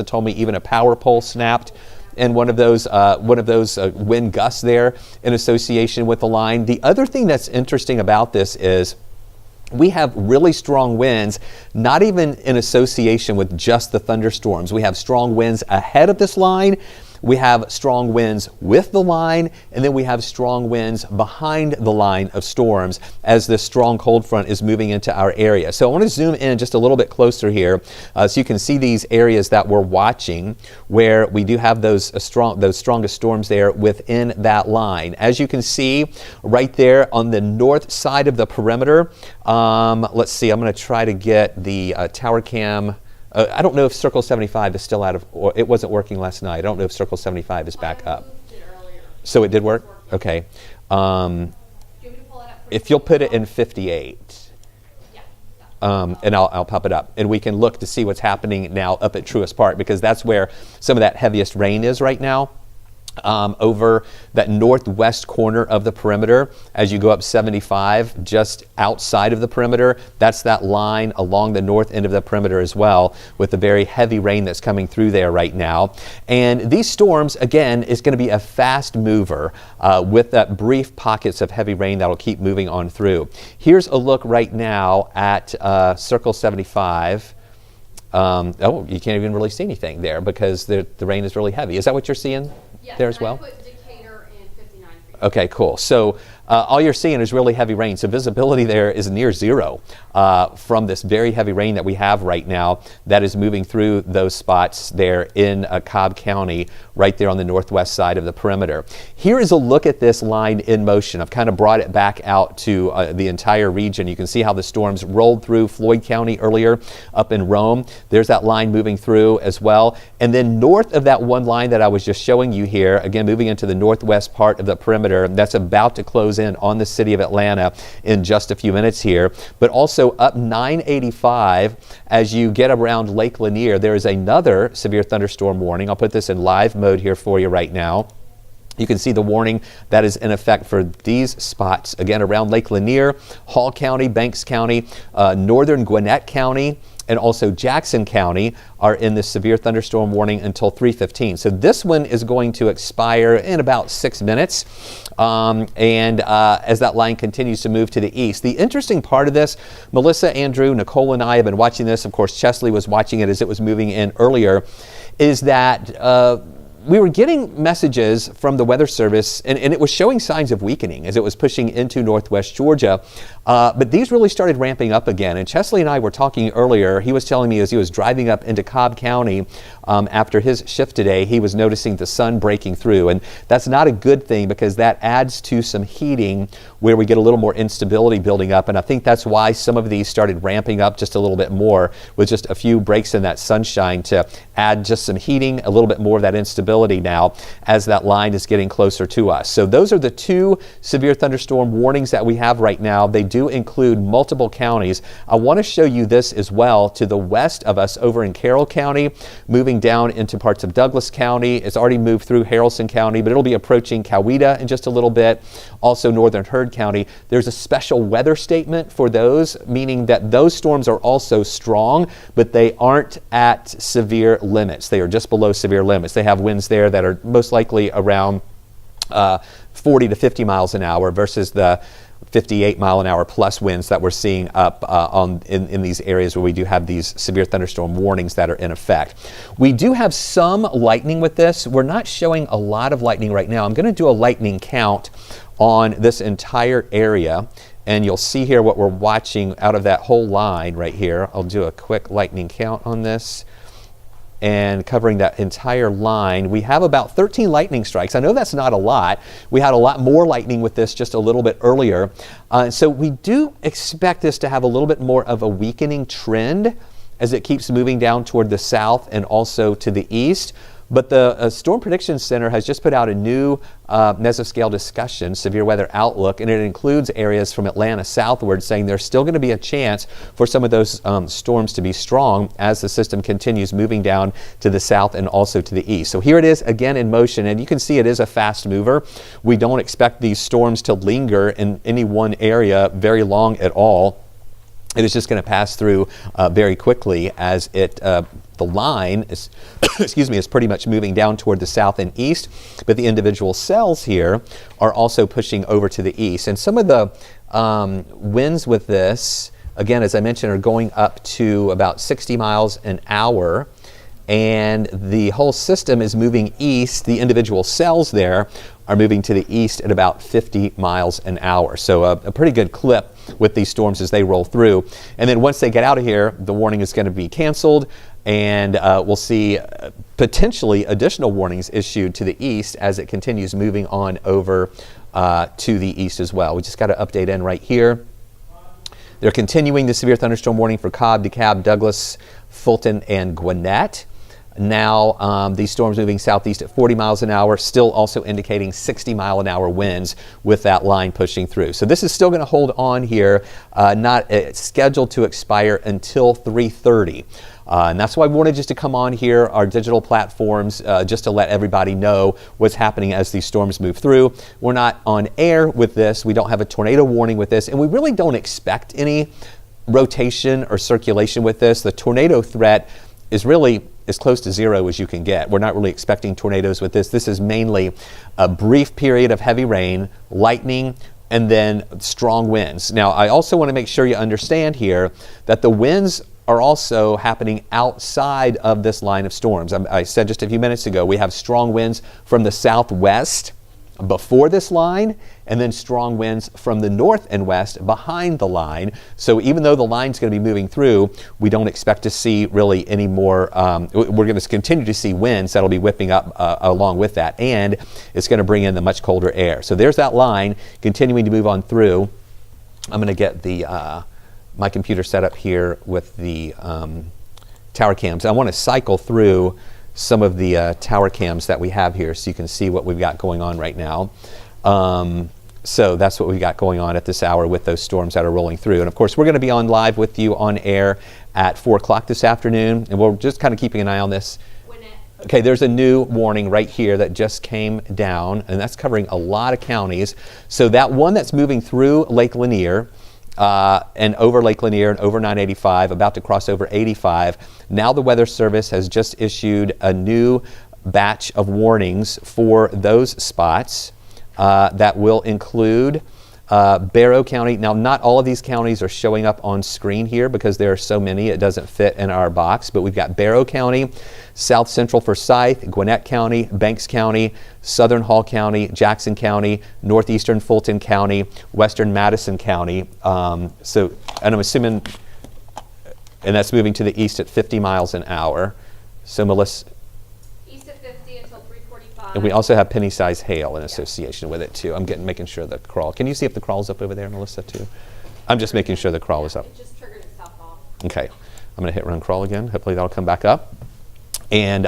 told me even a power pole snapped and one of those wind gusts there in association with the line. The other thing that's interesting about this is we have really strong winds, not even in association with just the thunderstorms. We have strong winds ahead of this line. We have strong winds with the line, and then we have strong winds behind the line of storms as this strong cold front is moving into our area. So I want to zoom in just a little bit closer here so you can see these areas that we're watching where we do have those strongest storms there within that line. As you can see right there on the north side of the perimeter, let's see, I'm going to try to get the tower cam. I don't know if Circle 75 is still out of, or it wasn't working last night. I don't know if Circle 75 is back up. So it did work? Okay. If you'll put it in 58, and I'll pop it up. And we can look to see what's happening now up at Truist Park, because that's where some of that heaviest rain is right now. Over that northwest corner of the perimeter as you go up 75, just outside of the perimeter. That's that line along the north end of the perimeter as well, with the very heavy rain that's coming through there right now. And these storms, again, is going to be a fast mover with that brief pockets of heavy rain that'll keep moving on through. Here's a look right now at Circle 75. Oh, you can't even really see anything there because the rain is really heavy. Is that what you're seeing there as well? I put Decatur in 59 feet. Okay, cool. So all you're seeing is really heavy rain. So visibility there is near zero from this very heavy rain that we have right now that is moving through those spots there in Cobb County, right there on the northwest side of the perimeter. Here is a look at this line in motion. I've kind of brought it back out to the entire region. You can see how the storms rolled through Floyd County earlier up in Rome. There's that line moving through as well. And then north of that one line that I was just showing you here, again moving into the northwest part of the perimeter, that's about to close in on the city of Atlanta in just a few minutes here. But also up 985 as you get around Lake Lanier, there is another severe thunderstorm warning. I'll put this in live mode here for you right now. You can see the warning that is in effect for these spots, again around Lake Lanier, Hall County, Banks County, northern Gwinnett County, and also Jackson County are in this severe thunderstorm warning until 3:15. So this one is going to expire in about 6 minutes. As that line continues to move to the east. The interesting part of this, Melissa, Andrew, Nicole, and I have been watching this. Of course, Chesley was watching it as it was moving in earlier, is that we were getting messages from the Weather Service, and it was showing signs of weakening as it was pushing into northwest Georgia. But these really started ramping up again. And Chesley and I were talking earlier. He was telling me as he was driving up into Cobb County after his shift today, he was noticing the sun breaking through. And that's not a good thing because that adds to some heating where we get a little more instability building up. And I think that's why some of these started ramping up just a little bit more with just a few breaks in that sunshine to add just some heating, a little bit more of that instability now as that line is getting closer to us. So those are the two severe thunderstorm warnings that we have right now. They do include multiple counties. I want to show you this as well to the west of us over in Carroll County, moving down into parts of Douglas County. It's already moved through Haralson County, but it'll be approaching Coweta in just a little bit. Also northern Heard County. There's a special weather statement for those, meaning that those storms are also strong, but they aren't at severe limits. They are just below severe limits. They have winds there that are most likely around 40 to 50 miles an hour versus the 58 mile an hour plus winds that we're seeing up in these areas where we do have these severe thunderstorm warnings that are in effect. We do have some lightning with this. We're not showing a lot of lightning right now. I'm going to do a lightning count on this entire area, and you'll see here what we're watching out of that whole line right here. I'll do a quick lightning count on this. And covering that entire line, we have about 13 lightning strikes. I know that's not a lot. We had a lot more lightning with this just a little bit earlier. So we do expect this to have a little bit more of a weakening trend as it keeps moving down toward the south and also to the east. But the Storm Prediction Center has just put out a new mesoscale discussion, severe weather outlook, and it includes areas from Atlanta southward, saying there's still going to be a chance for some of those storms to be strong as the system continues moving down to the south and also to the east. So here it is again in motion, and you can see it is a fast mover. We don't expect these storms to linger in any one area very long at all. It is just going to pass through very quickly as the line is, excuse me, is pretty much moving down toward the south and east, but the individual cells here are also pushing over to the east. And some of the winds with this, again, as I mentioned, are going up to about 60 miles an hour. And the whole system is moving east. The individual cells there are moving to the east at about 50 miles an hour. So a pretty good clip with these storms as they roll through. And then once they get out of here, the warning is going to be canceled, and we'll see potentially additional warnings issued to the east as it continues moving on over to the east as well. We just got to update in right here. They're continuing the severe thunderstorm warning for Cobb, DeKalb, Douglas, Fulton, and Gwinnett. Now, these storms moving southeast at 40 miles an hour, still also indicating 60 mile an hour winds with that line pushing through. So this is still going to hold on here, not scheduled to expire until 3:30. And that's why we wanted just to come on here, our digital platforms, just to let everybody know what's happening as these storms move through. We're not on air with this. We don't have a tornado warning with this, and we really don't expect any rotation or circulation with this. The tornado threat is really as close to zero as you can get. We're not really expecting tornadoes with this. This is mainly a brief period of heavy rain, lightning, and then strong winds. Now, I also want to make sure you understand here that the winds are also happening outside of this line of storms. I said just a few minutes ago, we have strong winds from the southwest before this line, and then strong winds from the north and west behind the line. So even though the line's going to be moving through, we don't expect to see really any more, we're going to continue to see winds that'll be whipping up along with that, and it's going to bring in the much colder air. So there's that line continuing to move on through. I'm going to get the my computer set up here with the tower cams. I want to cycle through some of the tower cams that we have here so you can see what we've got going on right now. So that's what we've got going on at this hour with those storms that are rolling through. And of course, we're going to be on live with you on air at 4 o'clock this afternoon, and we're just kind of keeping an eye on this. Okay, there's a new warning right here that just came down, and that's covering a lot of counties. So that one that's moving through Lake Lanier, and over Lake Lanier and over 985, about to cross over 85. Now the Weather Service has just issued a new batch of warnings for those spots that will include Barrow County. Now, not all of these counties are showing up on screen here because there are so many, it doesn't fit in our box, but we've got Barrow County, South Central Forsyth, Gwinnett County, Banks County, Southern Hall County, Jackson County, Northeastern Fulton County, Western Madison County. And I'm assuming, and that's moving to the east at 50 miles an hour. So Melissa, East at 50 until 3:45. and we also have penny-sized hail in association with it too. I'm making sure the crawl. Can you see if the crawl's up over there, Melissa, too? I'm just making sure the crawl is up. It just triggered itself off. Okay, I'm going to hit run crawl again. Hopefully that'll come back up. And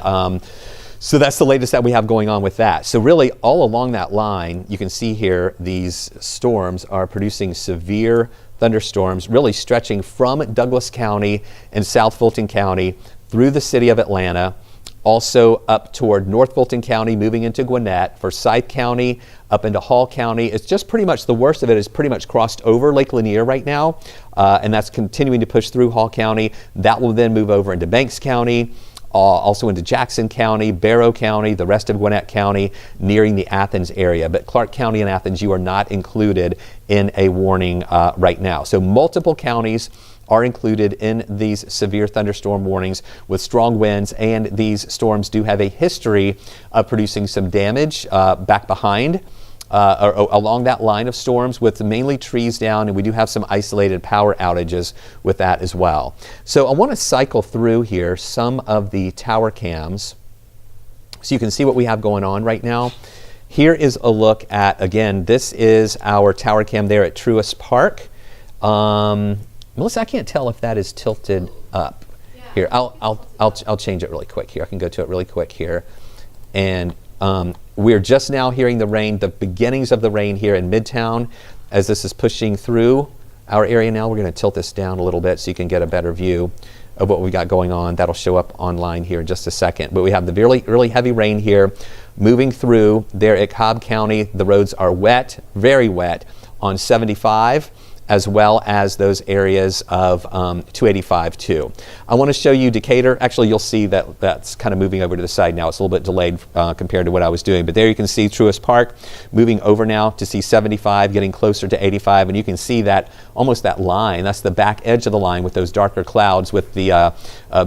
so that's the latest that we have going on with that. So really all along that line, you can see here these storms are producing severe thunderstorms, really stretching from Douglas County and South Fulton County through the city of Atlanta, also up toward North Fulton County, moving into Gwinnett, Forsyth County, up into Hall County. It's just pretty much, the worst of it is pretty much crossed over Lake Lanier right now, and that's continuing to push through Hall County. That will then move over into Banks County, also into Jackson County, Barrow County, the rest of Gwinnett County, nearing the Athens area. But Clark County and Athens, you are not included in a warning right now. So multiple counties are included in these severe thunderstorm warnings with strong winds, and these storms do have a history of producing some damage back behind or along that line of storms, with mainly trees down, and we do have some isolated power outages with that as well. So I want to cycle through here some of the tower cams so you can see what we have going on right now. Here is a look at, again, this is our tower cam there at Truist Park. Melissa, I can't tell if that is tilted up. Yeah, here, I'll change it really quick here. I can go to it really quick here. And we're just now hearing the rain, the beginnings of the rain here in Midtown. As this is pushing through our area now, we're going to tilt this down a little bit so you can get a better view of what we got going on. That'll show up online here in just a second. But we have the really heavy rain here moving through there at Cobb County. The roads are wet, very wet on 75. as well as those areas of 285 too. I want to show you Decatur. Actually, you'll see that that's kind of moving over to the side now. It's a little bit delayed compared to what I was doing. But there you can see Truist Park moving over now to see 75, getting closer to 85. And you can see that almost that line. That's the back edge of the line with those darker clouds with the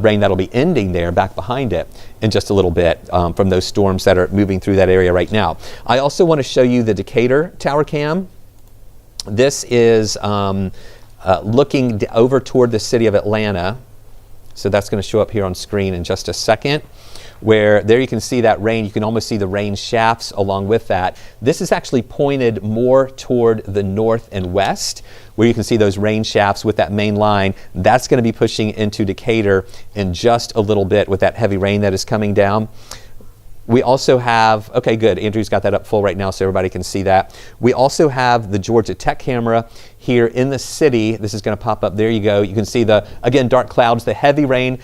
rain that'll be ending there back behind it in just a little bit from those storms that are moving through that area right now. I also want to show you the Decatur Tower Cam. This is looking over toward the city of Atlanta. So that's going to show up here on screen in just a second, where there you can see that rain. You can almost see the rain shafts along with that. This is actually pointed more toward the north and west, where you can see those rain shafts with that main line. That's going to be pushing into Decatur in just a little bit with that heavy rain that is coming down. We also have, okay, good. Andrew's got that up full right now so everybody can see that. We also have the Georgia Tech camera here in the city. This is going to pop up. There you go. You can see the, again, dark clouds. The heavy rain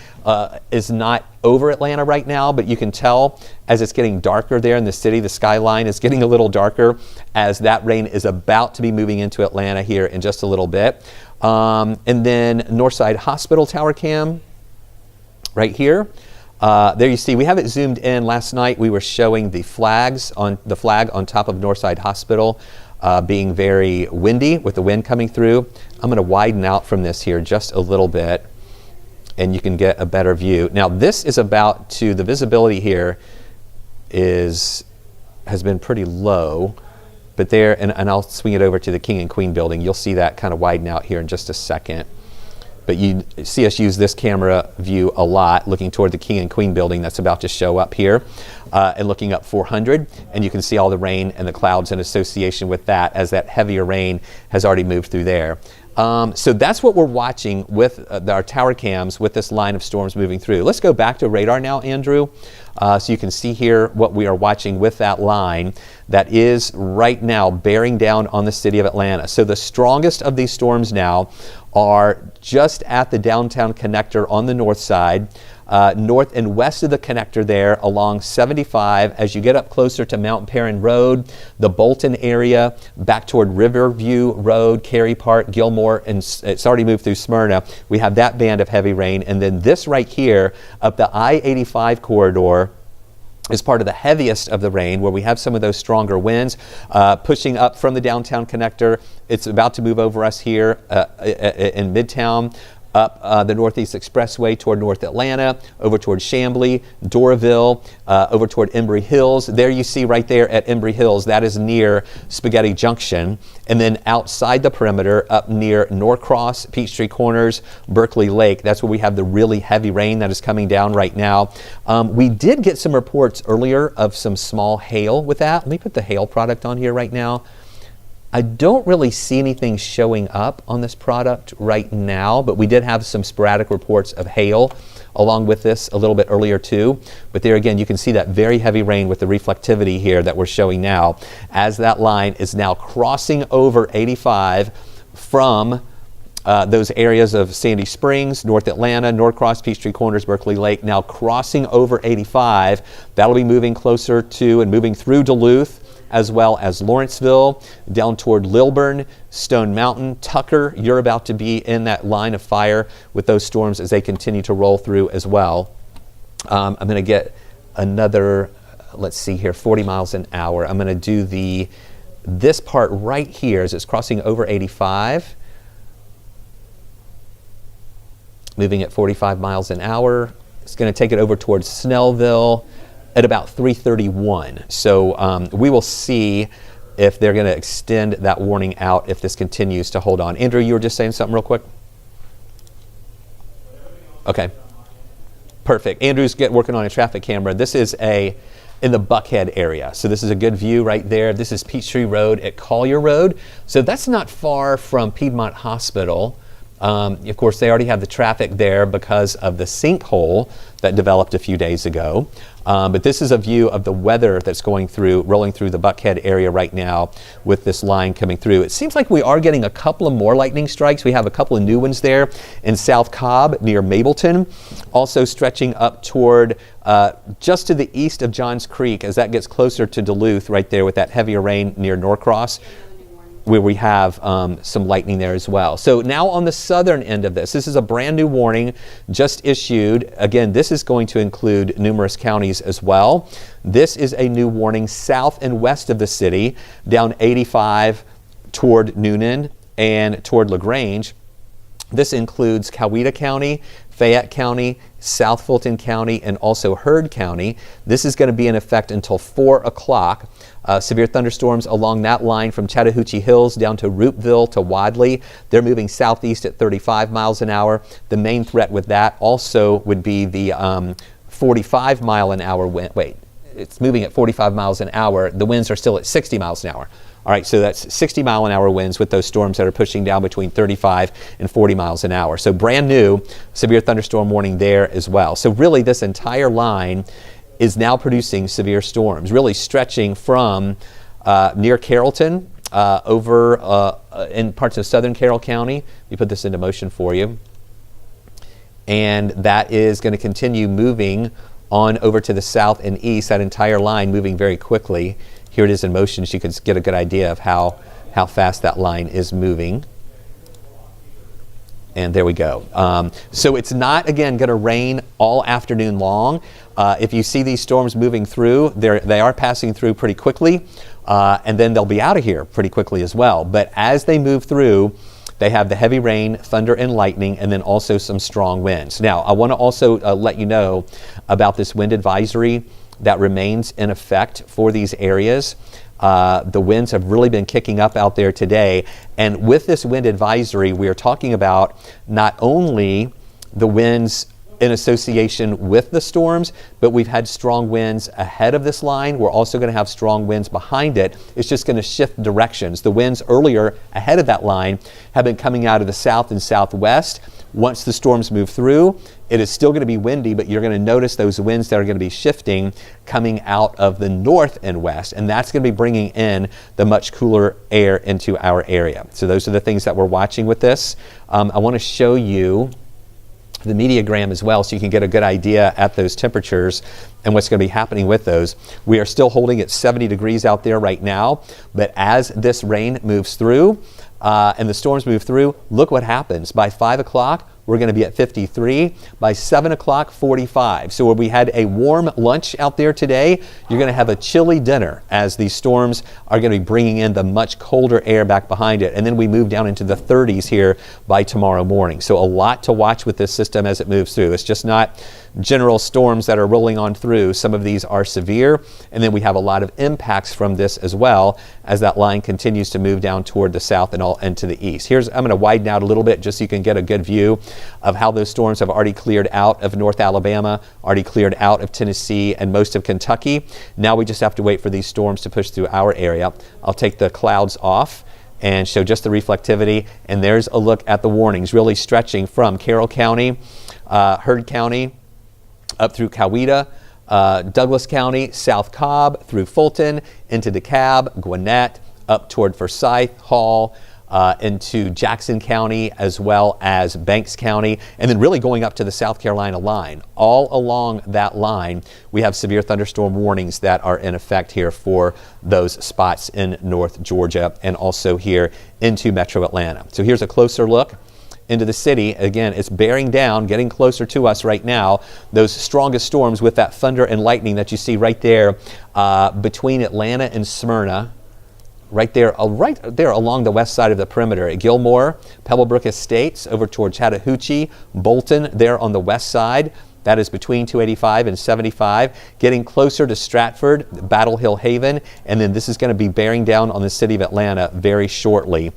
is not over Atlanta right now, but you can tell as it's getting darker there in the city, the skyline is getting a little darker as that rain is about to be moving into Atlanta here in just a little bit. And then Northside Hospital Tower Cam right here. There you see, we have it zoomed in. Last night we were showing the flag on top of Northside Hospital being very windy with the wind coming through. I'm going to widen out from this here just a little bit and you can get a better view. Now this is about to, the visibility here has been pretty low, but there, and I'll swing it over to the King and Queen building. You'll see that kind of widen out here in just a second. But you see us use this camera view a lot, looking toward the King and Queen building that's about to show up here, and looking up 400. And you can see all the rain and the clouds in association with that as that heavier rain has already moved through there. So that's what we're watching with our tower cams with this line of storms moving through. Let's go back to radar now, Andrew. So you can see here what we are watching with that line that is right now bearing down on the city of Atlanta. So the strongest of these storms now are just at the downtown connector on the north side, north and west of the connector there along 75 as you get up closer to Mount Perrin Road, the Bolton area, back toward Riverview Road, Cary Park, Gilmore, and it's already moved through Smyrna. We have that band of heavy rain. And then this right here up the I-85 corridor is part of the heaviest of the rain, where we have some of those stronger winds pushing up from the downtown connector. It's about to move over us here in Midtown, up the Northeast Expressway toward North Atlanta, over toward Chamblee, Doraville, over toward Embry Hills. There you see right there at Embry Hills, that is near Spaghetti Junction. And then outside the perimeter, up near Norcross, Peachtree Corners, Berkeley Lake, that's where we have the really heavy rain that is coming down right now. We did get some reports earlier of some small hail with that. Let me put the hail product on here right now. I don't really see anything showing up on this product right now, but we did have some sporadic reports of hail along with this a little bit earlier too. But there again, you can see that very heavy rain with the reflectivity here that we're showing now as that line is now crossing over 85 from those areas of Sandy Springs, North Atlanta, Norcross, Peachtree Corners, Berkeley Lake, now crossing over 85. That'll be moving closer to and moving through Duluth, as well as Lawrenceville, down toward Lilburn, Stone Mountain, Tucker. You're about to be in that line of fire with those storms as they continue to roll through as well. I'm going to get another, let's see here, 40 miles an hour. I'm going to do this part right here as it's crossing over 85. Moving at 45 miles an hour. It's going to take it over towards Snellville at about 331. So we will see if they're going to extend that warning out if this continues to hold on. Andrew, you were just saying something real quick? Okay. Perfect. Andrew's working on a traffic camera. This is in the Buckhead area. So this is a good view right there. This is Peachtree Road at Collier Road. So that's not far from Piedmont Hospital. Of course, they already have the traffic there because of the sinkhole that developed a few days ago. But this is a view of the weather that's rolling through the Buckhead area right now with this line coming through. It seems like we are getting a couple of more lightning strikes. We have a couple of new ones there in South Cobb near Mableton, also stretching up toward just to the east of Johns Creek as that gets closer to Duluth right there with that heavier rain near Norcross. where we have some lightning there as well. So now on the southern end of this is a brand new warning just issued. Again, this is going to include numerous counties as well. This is a new warning south and west of the city, down 85 toward Noonan and toward LaGrange. This includes Coweta County, Fayette County, South Fulton County, and also Heard County. This is going to be in effect until 4 o'clock. Severe thunderstorms along that line from Chattahoochee Hills down to Roopville to Wadley. They're moving southeast at 35 miles an hour. The main threat with that also would be the 45 mile an hour wind. Wait, it's moving at 45 miles an hour. The winds are still at 60 miles an hour. All right, so that's 60 mile an hour winds with those storms that are pushing down between 35 and 40 miles an hour. So brand new severe thunderstorm warning there as well. So really this entire line is now producing severe storms, really stretching from near Carrollton over in parts of southern Carroll County. Let me put this into motion for you. And that is going to continue moving on over to the south and east, that entire line moving very quickly. Here it is in motion, so you can get a good idea of how fast that line is moving. And there we go. So it's not, again, going to rain all afternoon long. If you see these storms moving through, they are passing through pretty quickly, and then they'll be out of here pretty quickly as well. But as they move through, they have the heavy rain, thunder, and lightning, and then also some strong winds. Now, I want to also let you know about this wind advisory that remains in effect for these areas. The winds have really been kicking up out there today. And with this wind advisory, we are talking about not only the winds in association with the storms, but we've had strong winds ahead of this line. We're also going to have strong winds behind it. It's just going to shift directions. The winds earlier ahead of that line have been coming out of the south and southwest. Once the storms move through, it is still going to be windy, but you're going to notice those winds that are going to be shifting coming out of the north and west, and that's going to be bringing in the much cooler air into our area. So those are the things that we're watching with this. I want to show you the mediagram as well, so you can get a good idea at those temperatures and what's going to be happening with those. We are still holding at 70 degrees out there right now, but as this rain moves through and the storms move through, look what happens. By 5 o'clock, we're going to be at 53. By 7 o'clock, 45. So where we had a warm lunch out there today, you're going to have a chilly dinner as these storms are going to be bringing in the much colder air back behind it. And then we move down into the 30s here by tomorrow morning. So a lot to watch with this system as it moves through. It's just not general storms that are rolling on through. Some of these are severe, and then we have a lot of impacts from this as well as that line continues to move down toward the south and to the east. I'm going to widen out a little bit just so you can get a good view of how those storms have already cleared out of North Alabama, already cleared out of Tennessee and most of Kentucky. Now we just have to wait for these storms to push through our area. I'll take the clouds off and show just the reflectivity, and there's a look at the warnings really stretching from Carroll County, Heard County, up through Coweta, Douglas County, South Cobb, through Fulton, into DeKalb, Gwinnett, up toward Forsyth, Hall, into Jackson County, as well as Banks County, and then really going up to the South Carolina line. All along that line, we have severe thunderstorm warnings that are in effect here for those spots in North Georgia and also here into Metro Atlanta. So here's a closer look into the city. Again, it's bearing down, getting closer to us right now. Those strongest storms with that thunder and lightning that you see right there between Atlanta and Smyrna, right there along the west side of the perimeter at Gilmore, Pebblebrook Estates, over toward Chattahoochee, Bolton there on the west side. That is between 285 and 75, getting closer to Stratford, Battle Hill Haven, and then this is going to be bearing down on the city of Atlanta very shortly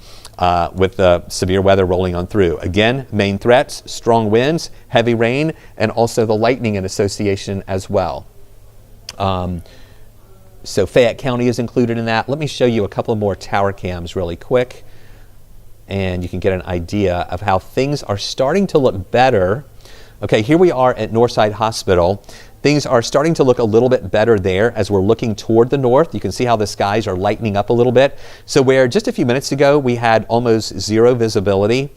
with the severe weather rolling on through. Again, main threats, strong winds, heavy rain, and also the lightning in association as well. So Fayette County is included in that. Let me show you a couple more tower cams really quick, and you can get an idea of how things are starting to look better. Okay, here we are at Northside Hospital. Things are starting to look a little bit better there as we're looking toward the north. You can see how the skies are lightening up a little bit. So where just a few minutes ago we had almost zero visibility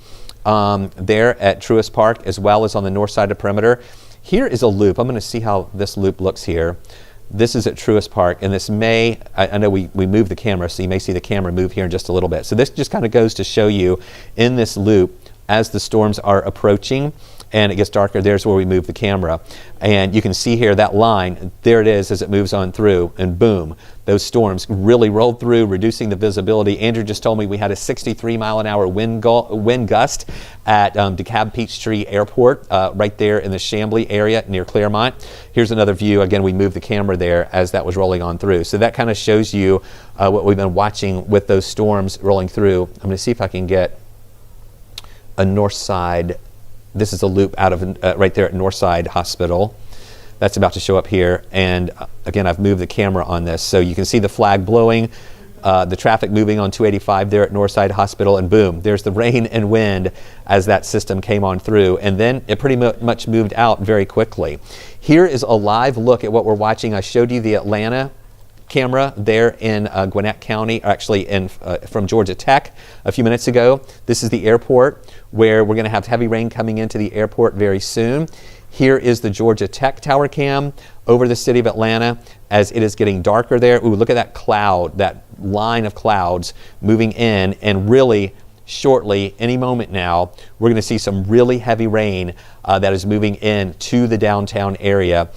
there at Truist Park as well as on the north side of the perimeter, here is a loop. I'm going to see how this loop looks here. This is at Truist Park, and this I know we moved the camera, so you may see the camera move here in just a little bit. So this just kind of goes to show you in this loop as the storms are approaching and it gets darker, there's where we move the camera. And you can see here that line, there it is as it moves on through, and boom, those storms really rolled through, reducing the visibility. Andrew just told me we had a 63-mile-an-hour wind gust at DeKalb Peachtree Airport, right there in the Chamblee area near Claremont. Here's another view. Again, we moved the camera there as that was rolling on through. So that kind of shows you what we've been watching with those storms rolling through. I'm going to see if I can get a north side. This is a loop out of right there at Northside Hospital. That's about to show up here. And again, I've moved the camera on this. So you can see the flag blowing, the traffic moving on 285 there at Northside Hospital, and boom, there's the rain and wind as that system came on through. And then it pretty much moved out very quickly. Here is a live look at what we're watching. I showed you the Atlanta camera there in Gwinnett County, actually from Georgia Tech a few minutes ago. This is the airport where we're going to have heavy rain coming into the airport very soon. Here is the Georgia Tech tower cam over the city of Atlanta as it is getting darker there. Ooh, look at that cloud, that line of clouds moving in, and really shortly, any moment now, we're going to see some really heavy rain that is moving in to the downtown area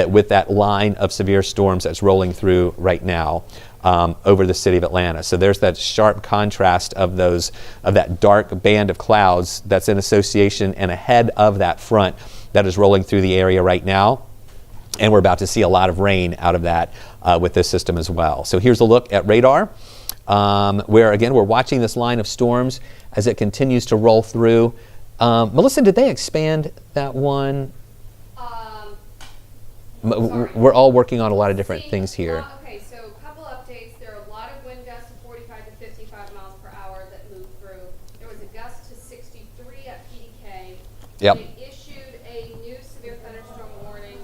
with that line of severe storms that's rolling through right now over the city of Atlanta. So there's that sharp contrast of that dark band of clouds that's in association and ahead of that front that is rolling through the area right now. And we're about to see a lot of rain out of that with this system as well. So here's a look at radar, where again, we're watching this line of storms as it continues to roll through. Melissa, did they expand that one? We're all working on a lot of different things here. Okay, so a couple updates. There are a lot of wind gusts of 45 to 55 miles per hour that moved through. There was a gust to 63 at PDK. Yep. They issued a new severe thunderstorm warning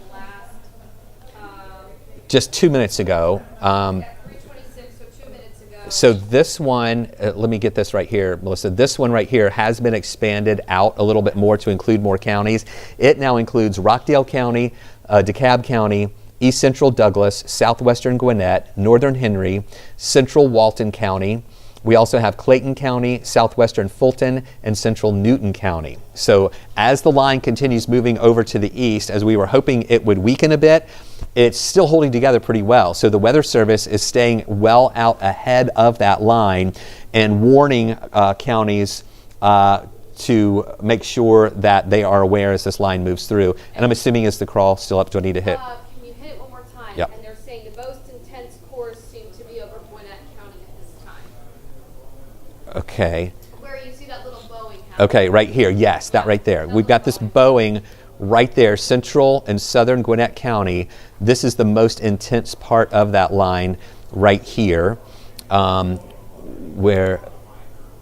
just 2 minutes ago. At 3:26, so 2 minutes ago. So this one, let me get this right here, Melissa. This one right here has been expanded out a little bit more to include more counties. It now includes Rockdale County, DeKalb County, East Central Douglas, Southwestern Gwinnett, Northern Henry, Central Walton County. We also have Clayton County, Southwestern Fulton, and Central Newton County. So as the line continues moving over to the east, as we were hoping it would weaken a bit, it's still holding together pretty well. So the Weather Service is staying well out ahead of that line and warning counties to make sure that they are aware as this line moves through. And I'm assuming, is the crawl still up? Do I need to hit? Can you hit it one more time? Yep. And they're saying the most intense course seems to be over Gwinnett County at this time. Okay. Where you see that little bowing happen. Okay, right here. Yes, that right there. We've got this bowing right there, central and southern Gwinnett County. This is the most intense part of that line right here, where,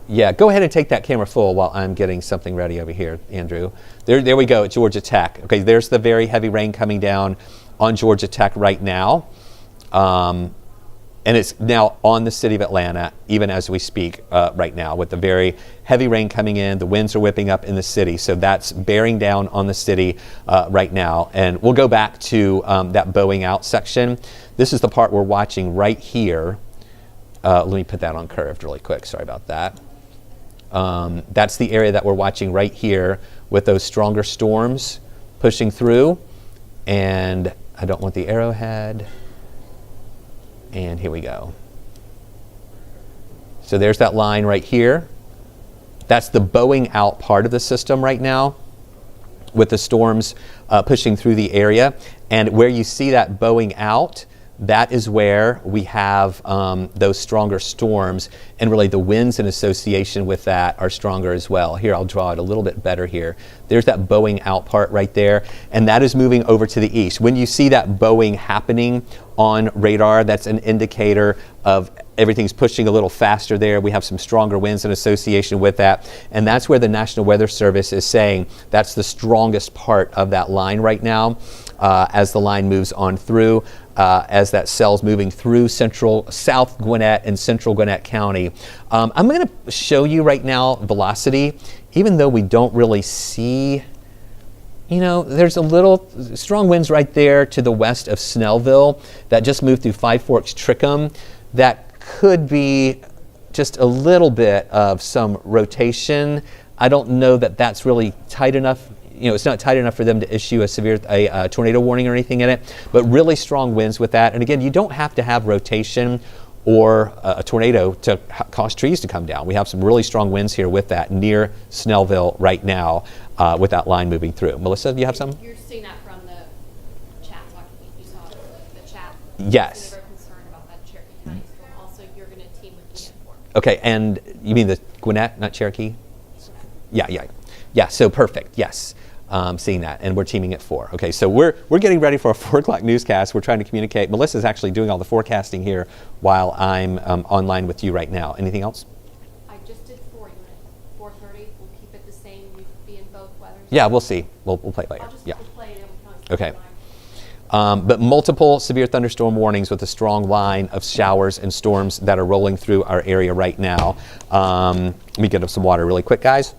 yeah, go ahead and take that camera full while I'm getting something ready over here, Andrew. There we go at Georgia Tech. Okay, there's the very heavy rain coming down on Georgia Tech right now. And it's now on the city of Atlanta, even as we speak right now, with the very heavy rain coming in. The winds are whipping up in the city, so that's bearing down on the city right now. And we'll go back to that bowing out section. This is the part we're watching right here. Let me put that on curved really quick. Sorry about that. That's the area that we're watching right here with those stronger storms pushing through. And I don't want the arrowhead. And here we go. So there's that line right here. That's the bowing out part of the system right now with the storms pushing through the area. And where you see that bowing out, that is where we have those stronger storms, and really the winds in association with that are stronger as well. Here, I'll draw it a little bit better here. There's that bowing out part right there, and that is moving over to the east. When you see that bowing happening on radar, that's an indicator of everything's pushing a little faster there. We have some stronger winds in association with that, and that's where the National Weather Service is saying that's the strongest part of that line right now as the line moves on through. As that cell's moving through South Gwinnett and Central Gwinnett County. I'm going to show you right now velocity, even though we don't really see, you know, there's a little strong winds right there to the west of Snellville that just moved through Five Forks, Trickham. That could be just a little bit of some rotation. I don't know that that's really tight enough. You know, it's not tight enough for them to issue a tornado warning or anything in it, but really strong winds with that. And again, you don't have to have rotation or a tornado to cause trees to come down. We have some really strong winds here with that near Snellville right now with that line moving through. Melissa, do you have some? You're seeing that from the chat talking. You saw the chat. Yes. They were concerned about that Cherokee County storm. Also, you're going to team with EM4. Okay, and you mean the Gwinnett, not Cherokee? Yeah, so perfect, yes. Seeing that, and we're teaming at 4. Okay, so we're getting ready for a 4 o'clock newscast. We're trying to communicate. Melissa's actually doing all the forecasting here while I'm online with you right now. Anything else? I just did 4 units. 4:30. We'll keep it the same. You could be in both weathers. Yeah, we'll see. We'll play it later. I'll just Yeah. we'll play it and we can always Okay. keep it live. But multiple severe thunderstorm warnings with a strong line of showers and storms that are rolling through our area right now. Let me get up some water really quick, guys.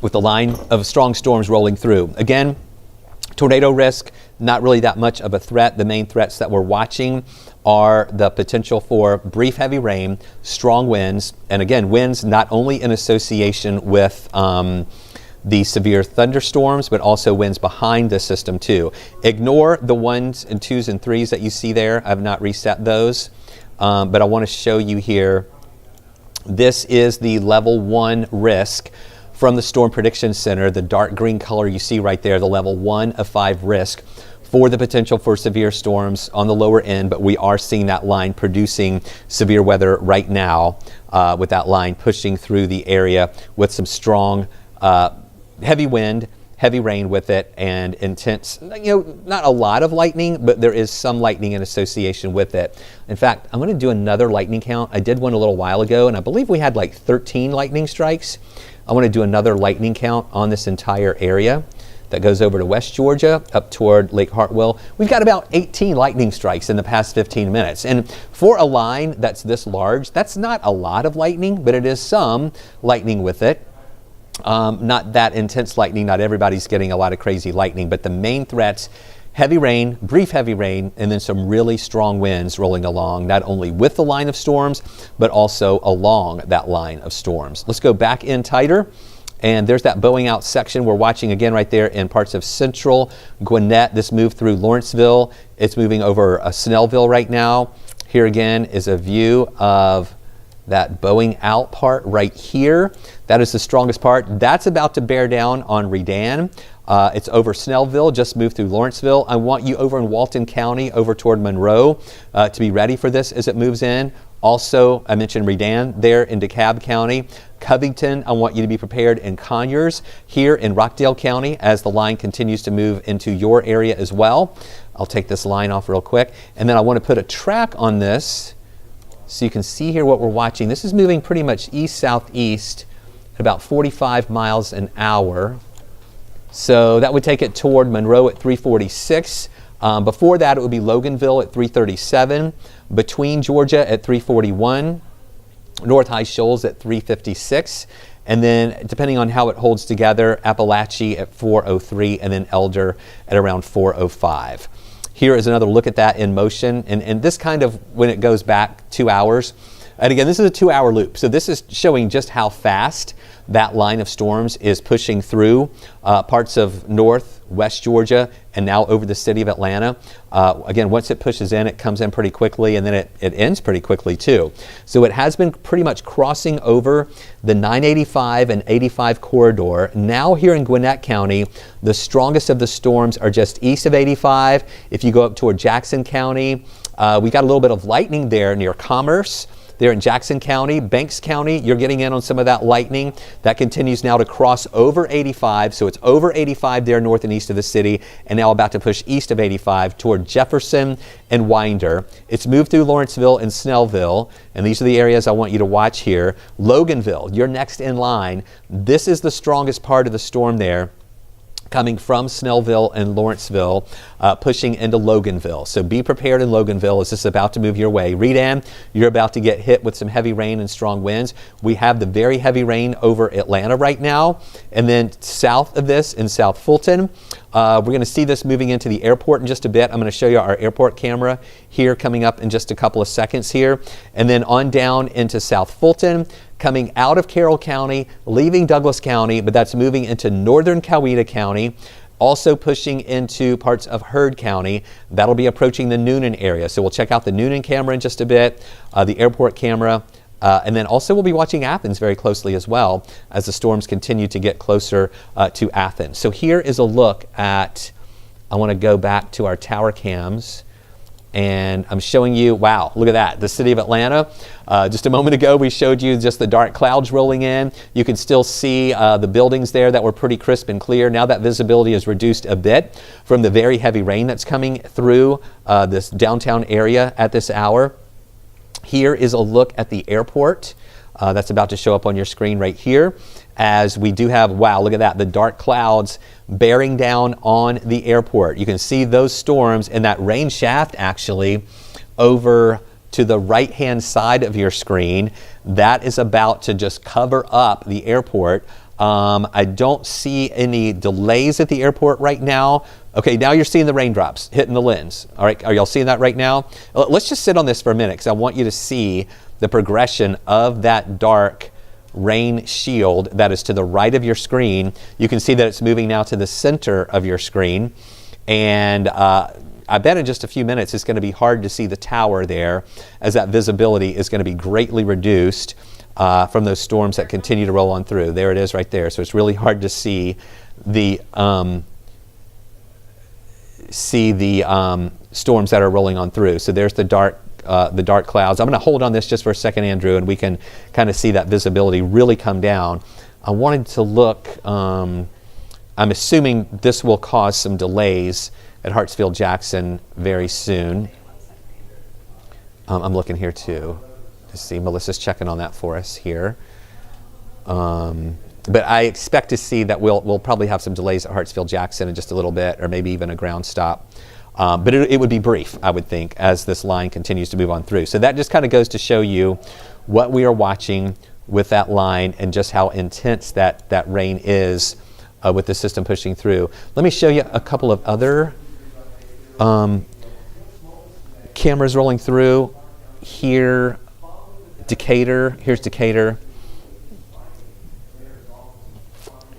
With the line of strong storms rolling through. Again, tornado risk, not really that much of a threat. The main threats that we're watching are the potential for brief heavy rain, strong winds, and again, winds not only in association with the severe thunderstorms, but also winds behind the system too. Ignore the 1s and 2s and 3s that you see there. I've not reset those, but I want to show you here. This is the level 1 risk from the Storm Prediction Center, the dark green color you see right there, the level 1 of 5 risk for the potential for severe storms on the lower end, but we are seeing that line producing severe weather right now with that line pushing through the area with some strong heavy wind, heavy rain with it, and intense, you know, not a lot of lightning, but there is some lightning in association with it. In fact, I'm going to do another lightning count. I did one a little while ago, and I believe we had like 13 lightning strikes. I want to do another lightning count on this entire area that goes over to West Georgia, up toward Lake Hartwell. We've got about 18 lightning strikes in the past 15 minutes. And for a line that's this large, that's not a lot of lightning, but it is some lightning with it. Not that intense lightning. Not everybody's getting a lot of crazy lightning, but the main threats, heavy rain, brief heavy rain, and then some really strong winds rolling along, not only with the line of storms, but also along that line of storms. Let's go back in tighter. And there's that bowing out section we're watching again right there in parts of central Gwinnett. This moved through Lawrenceville. It's moving over Snellville right now. Here again is a view of that bowing out part right here. That is the strongest part. That's about to bear down on Redan. It's over Snellville, just moved through Lawrenceville. I want you over in Walton County, over toward Monroe, to be ready for this as it moves in. Also, I mentioned Redan there in DeKalb County. Covington, I want you to be prepared in Conyers, here in Rockdale County, as the line continues to move into your area as well. I'll take this line off real quick. And then I want to put a track on this so you can see here what we're watching. This is moving pretty much east-southeast at about 45 miles an hour. So that would take it toward Monroe at 346. Before that, it would be Loganville at 337, between Georgia at 341, North High Shoals at 356, and then depending on how it holds together, Appalachia at 403, and then Elder at around 405. Here is another look at that in motion, and this kind of, when it goes back 2 hours, and again, this is a 2-hour loop, so this is showing just how fast that line of storms is pushing through parts of North, West Georgia, and now over the city of Atlanta. Again, once it pushes in, it comes in pretty quickly, and then it ends pretty quickly too. So it has been pretty much crossing over the 985 and 85 corridor. Now here in Gwinnett County, the strongest of the storms are just east of 85. If you go up toward Jackson County, we got a little bit of lightning there near Commerce. There in Jackson County, Banks County, you're getting in on some of that lightning. That continues now to cross over 85. So it's over 85 there north and east of the city, and now about to push east of 85 toward Jefferson and Winder. It's moved through Lawrenceville and Snellville, and these are the areas I want you to watch here. Loganville, you're next in line. This is the strongest part of the storm there. coming from Snellville and Lawrenceville, pushing into Loganville. So be prepared in Loganville as this is about to move your way. Redan, you're about to get hit with some heavy rain and strong winds. We have the very heavy rain over Atlanta right now. And then south of this in South Fulton, we're going to see this moving into the airport in just a bit. I'm going to show you our airport camera here coming up in just a couple of seconds here. And then on down into South Fulton, coming out of Carroll County, leaving Douglas County, but that's moving into northern Coweta County, also pushing into parts of Heard County. That'll be approaching the Noonan area. So we'll check out the Noonan camera in just a bit, the airport camera, and then also we'll be watching Athens very closely as well as the storms continue to get closer to Athens. So here is a look at, I want to go back to our tower cams. And I'm showing you, wow, look at that, the city of Atlanta. Just a moment ago, we showed you just the dark clouds rolling in. You can still see the buildings there that were pretty crisp and clear. Now that visibility is reduced a bit from the very heavy rain that's coming through this downtown area at this hour. Here is a look at the airport. That's about to show up on your screen right here. As we do have, wow, look at that, the dark clouds bearing down on the airport. You can see those storms and that rain shaft actually over to the right-hand side of your screen. That is about to just cover up the airport. I don't see any delays at the airport right now. Okay, now you're seeing the raindrops hitting the lens. All right, are y'all seeing that right now? Let's just sit on this for a minute because I want you to see the progression of that dark rain shield that is to the right of your screen. You can see that it's moving now to the center of your screen. And I bet in just a few minutes it's going to be hard to see the tower there as that visibility is going to be greatly reduced from those storms that continue to roll on through. There it is right there. So it's really hard to see the storms that are rolling on through. So there's the dark clouds. I'm going to hold on this just for a second, Andrew, and we can kind of see that visibility really come down. I wanted to look, I'm assuming this will cause some delays at Hartsfield-Jackson very soon. I'm looking here too to see. Melissa's checking on that for us here. But I expect to see that we'll probably have some delays at Hartsfield-Jackson in just a little bit, or maybe even a ground stop. But it would be brief, I would think, as this line continues to move on through. So that just kind of goes to show you what we are watching with that line and just how intense that rain is with the system pushing through. Let me show you a couple of other cameras rolling through. Here, Decatur. Here's Decatur.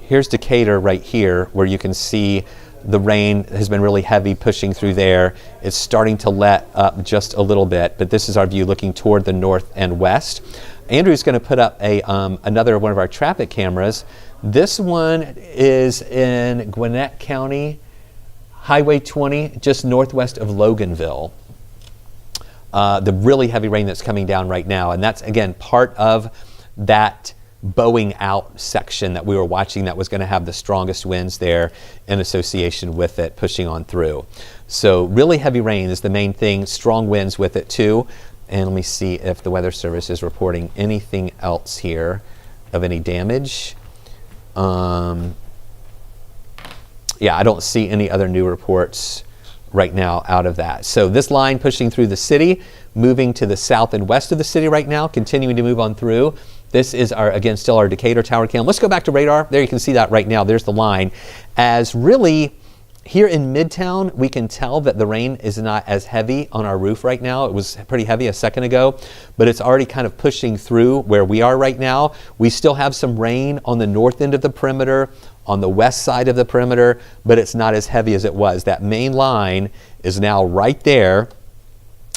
Here's Decatur right here, where you can see the rain has been really heavy pushing through there. It's starting to let up just a little bit, but this is our view looking toward the north and west. Andrew's going to put up another one of our traffic cameras. This one is in Gwinnett County, Highway 20, just northwest of Loganville. The really heavy rain that's coming down right now, and that's again part of that bowing out section that we were watching that was going to have the strongest winds there in association with it pushing on through. So really heavy rain is the main thing, strong winds with it too. And let me see if the Weather Service is reporting anything else here of any damage. Yeah, I don't see any other new reports right now out of that. So this line pushing through the city, moving to the south and west of the city right now, continuing to move on through. This is our, again, still our Decatur tower cam. Let's go back to radar. There you can see that right now. There's the line. As really here in Midtown, we can tell that the rain is not as heavy on our roof right now. It was pretty heavy a second ago, but it's already kind of pushing through where we are right now. We still have some rain on the north end of the perimeter, on the west side of the perimeter, but it's not as heavy as it was. That main line is now right there,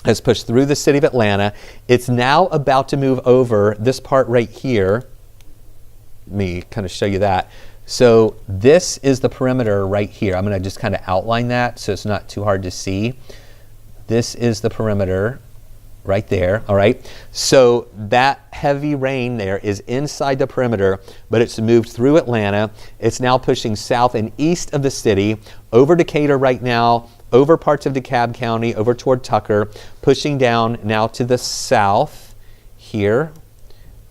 has pushed through the city of Atlanta. It's now about to move over this part right here. Let me kind of show you that. So this is the perimeter right here. I'm going to just kind of outline that so it's not too hard to see. This is the perimeter right there, all right? So that heavy rain there is inside the perimeter, but it's moved through Atlanta. It's now pushing south and east of the city, over Decatur right now, over parts of DeKalb County, over toward Tucker, pushing down now to the south here,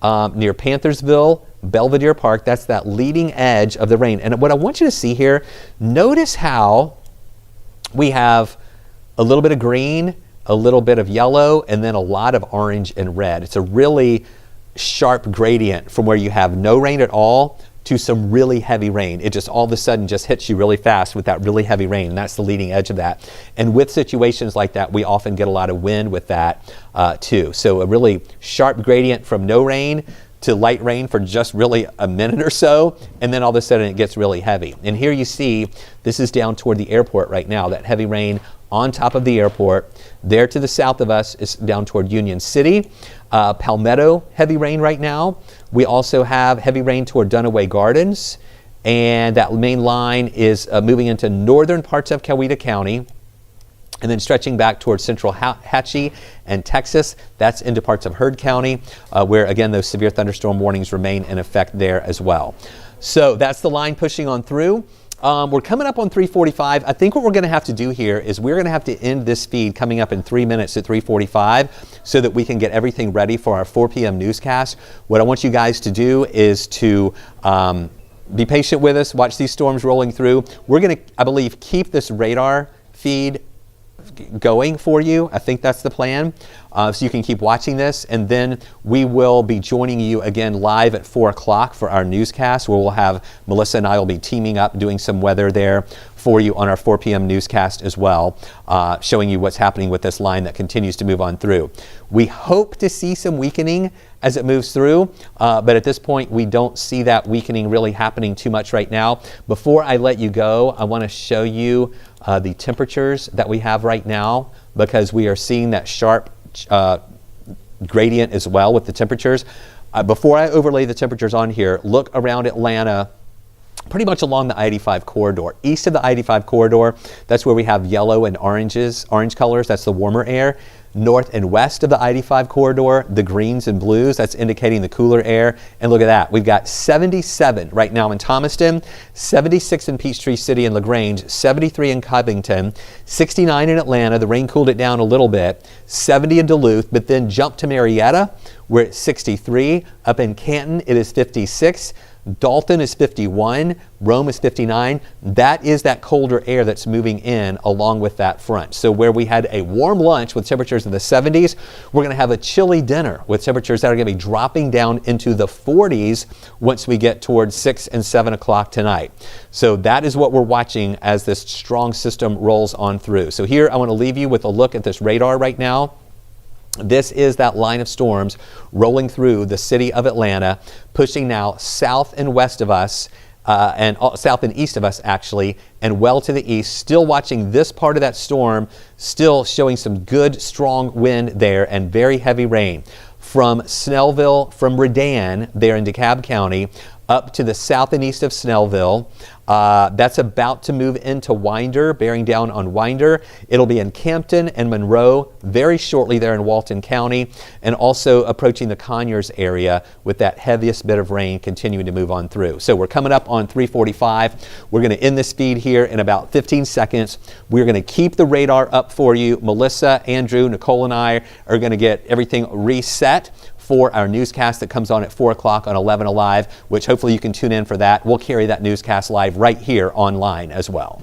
near Panthersville, Belvedere Park. That's that leading edge of the rain. And what I want you to see here, notice how we have a little bit of green, a little bit of yellow, and then a lot of orange and red. It's a really sharp gradient from where you have no rain at all to some really heavy rain. It just all of a sudden just hits you really fast with that really heavy rain. And that's the leading edge of that. And with situations like that, we often get a lot of wind with that too. So a really sharp gradient from no rain to light rain for just really a minute or so, and then all of a sudden it gets really heavy. And here you see, this is down toward the airport right now, that heavy rain on top of the airport. There to the south of us is down toward Union City. Palmetto, heavy rain right now. We also have heavy rain toward Dunaway Gardens, and that main line is moving into northern parts of Coweta County, and then stretching back towards central Hatchie and Texas. That's into parts of Heard County, where again those severe thunderstorm warnings remain in effect there as well. So that's the line pushing on through. We're coming up on 3:45. I think what we're going to have to do here is we're going to have to end this feed coming up in 3 minutes at 3:45 so that we can get everything ready for our 4 p.m. newscast. What I want you guys to do is to be patient with us, watch these storms rolling through. We're going to, I believe, keep this radar feed going for you. I think that's the plan. So you can keep watching this, and then we will be joining you again live at 4 o'clock for our newscast, where we'll have Melissa and I will be teaming up doing some weather there for you on our 4 p.m. newscast as well, showing you what's happening with this line that continues to move on through. We hope to see some weakening as it moves through, but at this point we don't see that weakening really happening too much right now. Before I let you go, I want to show you the temperatures that we have right now, because we are seeing that sharp gradient as well with the temperatures. Before I overlay the temperatures on here, look around Atlanta, pretty much along the I-85 corridor. East of the I-85 corridor, that's where we have yellow and orange colors, that's the warmer air. North and west of the I-85 corridor, the greens and blues, that's indicating the cooler air. And look at that, we've got 77 right now in Thomaston, 76 in Peachtree City and LaGrange, 73 in Covington, 69 in Atlanta, the rain cooled it down a little bit, 70 in Duluth, but then jump to Marietta, we're at 63. Up in Canton, it is 56. Dalton is 51, Rome is 59. That is that colder air that's moving in along with that front. So where we had a warm lunch with temperatures in the 70s, we're going to have a chilly dinner with temperatures that are going to be dropping down into the 40s once we get towards 6 and 7 o'clock tonight. So that is what we're watching as this strong system rolls on through. So here I want to leave you with a look at this radar right now. This is that line of storms rolling through the city of Atlanta, pushing now south and west of us, and south and east of us actually, and well to the east. Still watching this part of that storm, still showing some good strong wind there and very heavy rain. From Snellville, from Redan there in DeKalb County, up to the south and east of Snellville. That's about to move into Winder, bearing down on Winder. It'll be in Campton and Monroe very shortly there in Walton County, and also approaching the Conyers area with that heaviest bit of rain continuing to move on through. So we're coming up on 3:45. We're going to end this feed here in about 15 seconds. We're going to keep the radar up for you. Melissa, Andrew, Nicole, and I are going to get everything reset for our newscast that comes on at 4 o'clock on 11 Alive, which hopefully you can tune in for that. We'll carry that newscast live right here online as well.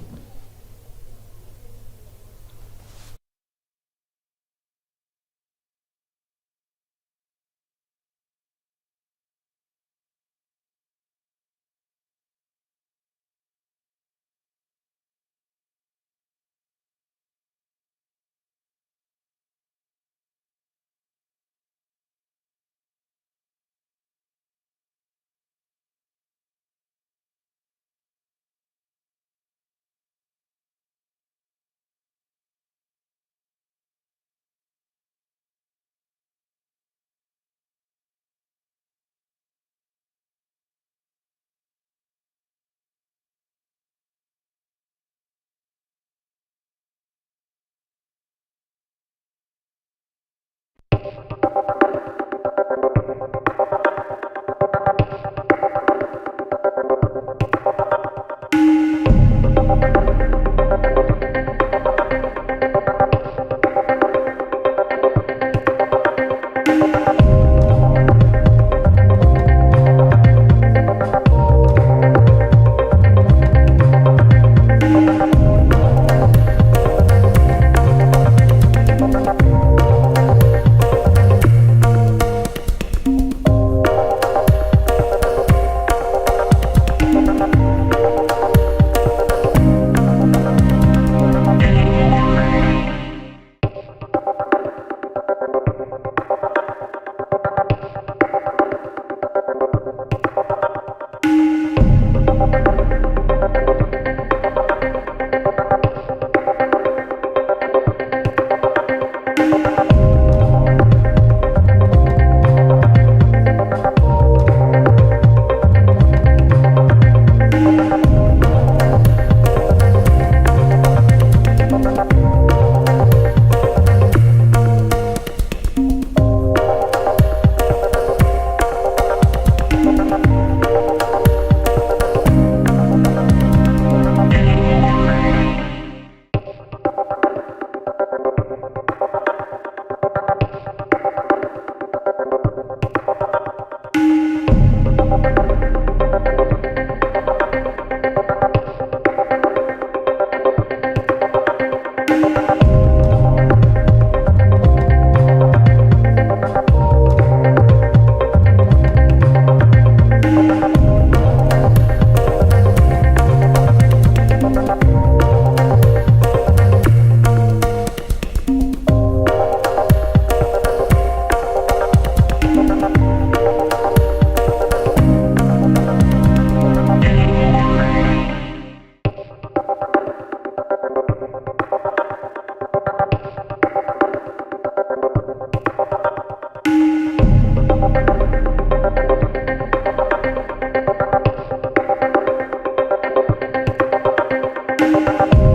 Bye.